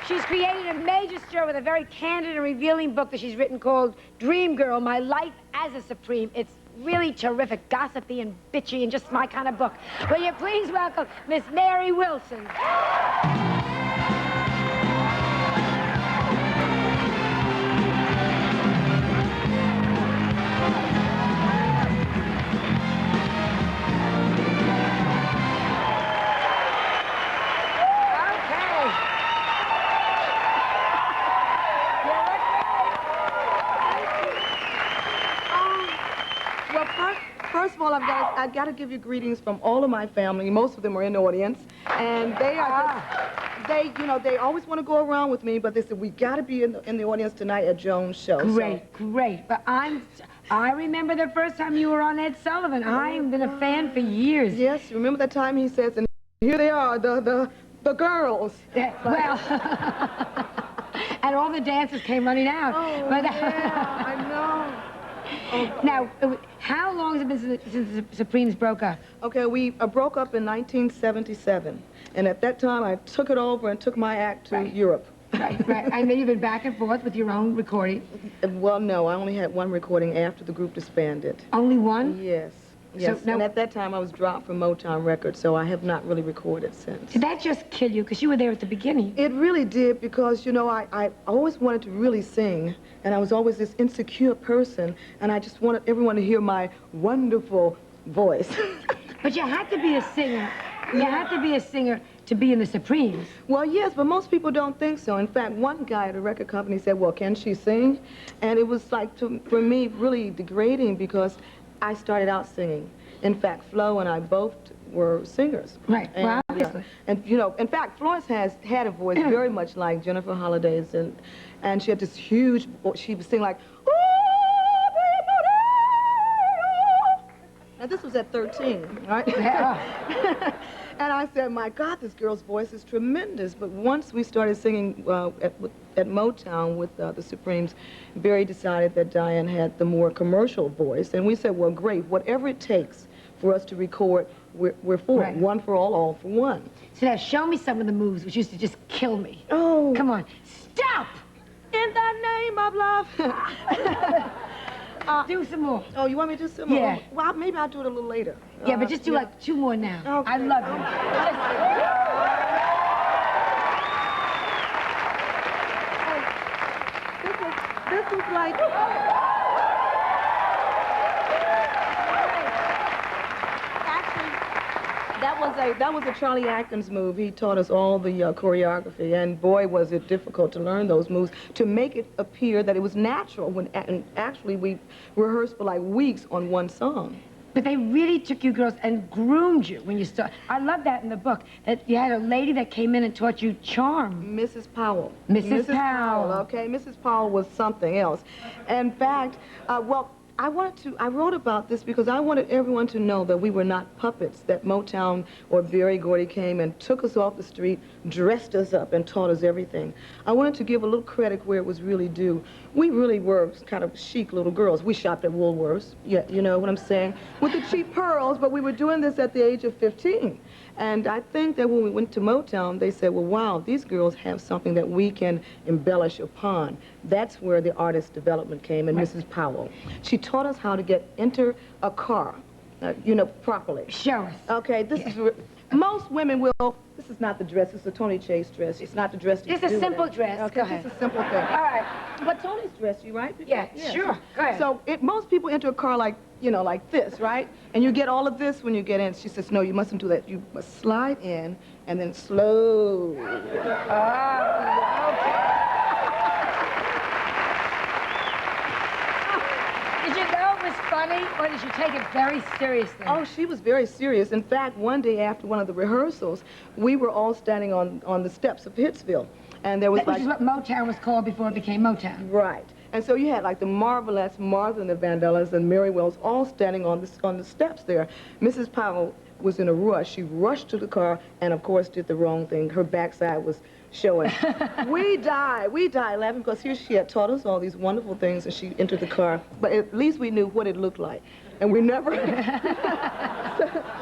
She's created a major stir with a very candid and revealing book that she's written called Dream Girl, My Life as a Supreme. It's really terrific, gossipy and bitchy and just my kind of book. Will you please welcome Miss Mary Wilson? First of all, I've got to give you greetings from all of my family. Most of them are in the audience, and they are they always want to go around with me, but they said we got to be in the audience tonight at Joan's show. Great. But I remember the first time you were on Ed Sullivan. I've been a fan for years. Yes, remember that time he says, and here they are, the girls. Yeah, well, and all the dancers came running out. Oh, yeah, I know. Oh, now, how long has it been since the Supremes broke up? Okay, we broke up in 1977, and at that time I took it over and took my act to Europe. Right. And then you've been back and forth with your own recording? Well, no, I only had one recording after the group disbanded. Only one? Yes. Yes, and at that time I was dropped from Motown Records, so I have not really recorded since. Did that just kill you? Because you were there at the beginning. It really did, because, you know, I always wanted to really sing, and I was always this insecure person, and I just wanted everyone to hear my wonderful voice. But you had to be a singer. You had to be a singer to be in the Supremes. Well, yes, but most people don't think so. In fact, one guy at a record company said, well, can she sing? And it was like, for me, really degrading, because I started out singing. In fact, Flo and I both were singers. Right, and, well, obviously. And, you know, in fact, Florence has had a voice very much like Jennifer Holliday's, and she had this huge, she would sing like, now this was at 13, right? Yeah. And I said, my God, this girl's voice is tremendous. But once we started singing at Motown with the Supremes, Barry decided that Diane had the more commercial voice. And we said, well, great, whatever it takes for us to record, we're for it. One for all for one. So now show me some of the moves which used to just kill me. Oh. Come on. Stop! In the name of love. Do some more. Oh, you want me to do some more? Yeah. Well, maybe I'll do it a little later. Yeah, but just do like 2 more now. Okay. I love you. This is like... Actually, that was a Charlie Atkins move. He taught us all the choreography, and boy, was it difficult to learn those moves, to make it appear that it was natural, and actually we rehearsed for like weeks on one song. But they really took you girls and groomed you when you started. I love that in the book, that you had a lady that came in and taught you charm. Mrs. Powell. Mrs. Powell. Okay, Mrs. Powell was something else. In fact, well, I wrote about this because I wanted everyone to know that we were not puppets, that Motown or Berry Gordy came and took us off the street, dressed us up, and taught us everything. I wanted to give a little credit where it was really due. We really were kind of chic little girls. We shopped at Woolworths, yeah, you know what I'm saying, with the cheap pearls, but we were doing this at the age of 15. And I think that when we went to Motown, they said, well, wow, these girls have something that we can embellish upon. That's where the artist development came, and Mrs. Powell. She taught us how to enter a car, you know, properly. Show us. Okay, this is, most women will, this is not the dress, it's a Tony Chase dress. It's not the dress that It's you a do simple with it. dress. Okay, Go ahead. it's a simple thing. All right. But Tony's dress, you right? Yeah, sure. Go ahead. So most people enter a car like, you know, like this, right? And you get all of this when you get in. She says, no, you mustn't do that. You must slide in and then slow. Did you know it was funny, or did you take it very seriously? Oh, she was very serious. In fact, one day after one of the rehearsals, we were all standing on the steps of Hitsville. And there was Which is what Motown was called before it became Motown. Right. And so you had like the Marvelettes, Martha and the Vandellas, and Mary Wells all standing on the steps there. Mrs. Powell was in a rush. She rushed to the car and, of course, did the wrong thing. Her backside was showing. We died laughing, because here she had taught us all these wonderful things, and she entered the car. But at least we knew what it looked like. and we never.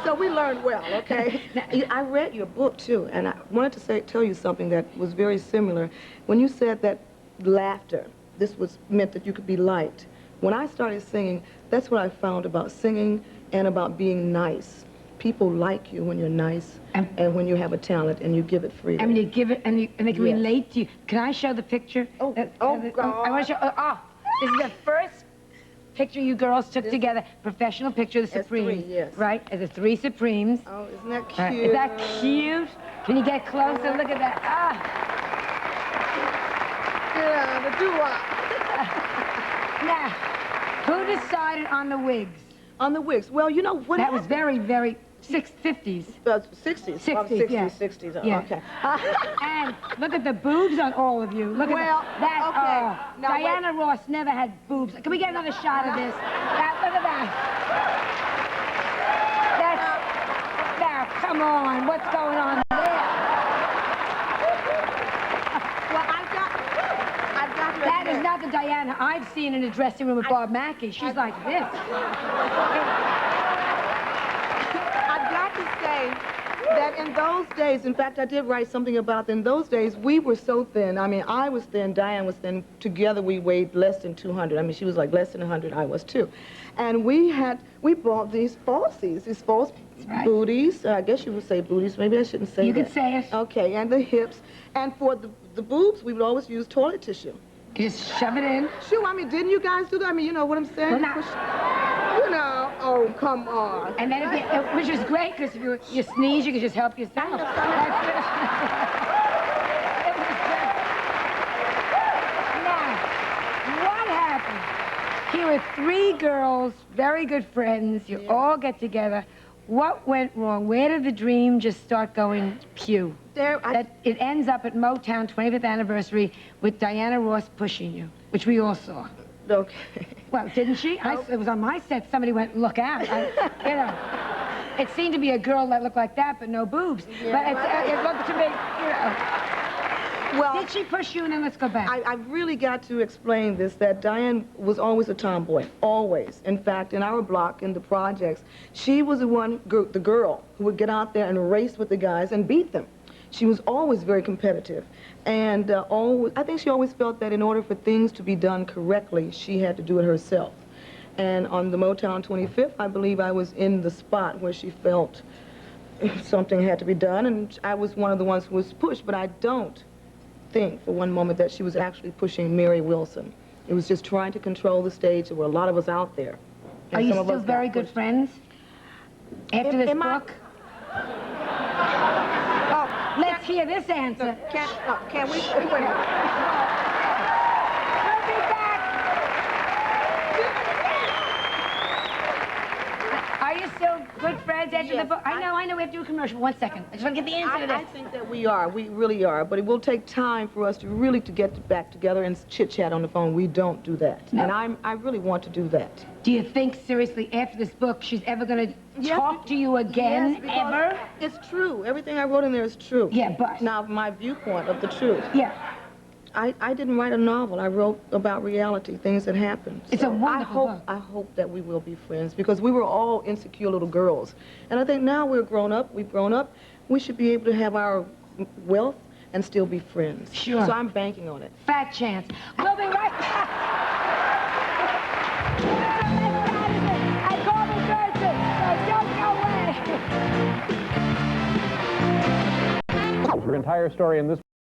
So we learned well, okay? I read your book too, and I wanted to tell you something that was very similar. When you said that laughter, this was meant that you could be liked. When I started singing, that's what I found about singing and about being nice. People like you when you're nice and when you have a talent and you give it freely. And when you give it and they can relate to you. Can I show the picture? Oh, God. I want to show. This is the first picture you girls took together. Professional picture of the Supremes. Yes. Right? As the three Supremes. Oh, isn't that cute? Right. Is that cute? Can you get closer? Look at that. Yeah, the doo-wop. Now, who decided on the wigs? On the wigs. Well, you know what That was very, very 50s. 60s. 60s, yeah. 60s. Yeah. Okay. And look at the boobs on all of you. Look at that. Okay. Now, Diana Ross never had boobs. Can we get another shot of this? Look at that. Now, come on. What's going on there? Well, I've got to That is admit. not the Diana I've seen in the dressing room with Bob Mackie. She's like this. I've got to say that in those days, in fact, I did write something about in those days, we were so thin. I mean, I was thin, Diane was thin. Together, we weighed less than 200. I mean, she was like less than 100, I was too. And we bought these falsies, these false booties. I guess you would say booties. Maybe I shouldn't say that. You could say it. Okay, and the hips. And for the boobs, we would always use toilet tissue. You just shove it in. Sure, I mean, didn't you guys do that? I mean, you know what I'm saying? Well, now, you know, oh, come on. and then which is great, because if you sneeze, you can just help yourself. Now, what happened? Here were three girls, very good friends. You all get together. What went wrong? Where did the dream just start going pew? It ends up at Motown 25th anniversary with Diana Ross pushing you, which we all saw. Okay. Well, didn't she? It was on my set. Somebody went, look out. You know, it seemed to be a girl that looked like that, but no boobs. Yeah, but it looked to me, you know. Well, did she push you? And then let's go back. I really got to explain this, that Diane was always a tomboy, always. In fact, in our block, in the projects, she was the girl who would get out there and race with the guys and beat them. She was always very competitive. And I think she always felt that in order for things to be done correctly, she had to do it herself. And on the Motown 25th, I believe I was in the spot where she felt something had to be done, and I was one of the ones who was pushed, but I don't think for one moment that she was actually pushing Mary Wilson. It was just trying to control the stage. There were a lot of us out there. Are you still very good friends after this book? Let's hear this answer. Can we? We'll be back. Are you still good friends after the book? I know, we have to do a commercial. 1 second. I just want to get the answer to this. I think that we are. We really are. But it will take time for us to really get back together and chit-chat on the phone. We don't do that. No. And I really want to do that. Do you think, seriously, after this book, she's ever going to talk to you again, ever? It's true. Everything I wrote in there is true. Yeah, but... Now, my viewpoint of the truth. Yeah. I didn't write a novel. I wrote about reality, things that happened. It's a wonderful book. I hope that we will be friends, because we were all insecure little girls. And I think now we've grown up, we should be able to have our wealth and still be friends. Sure. So I'm banking on it. Fat chance. We'll be right back. I call me Gertrude, so don't go away. Your entire story in this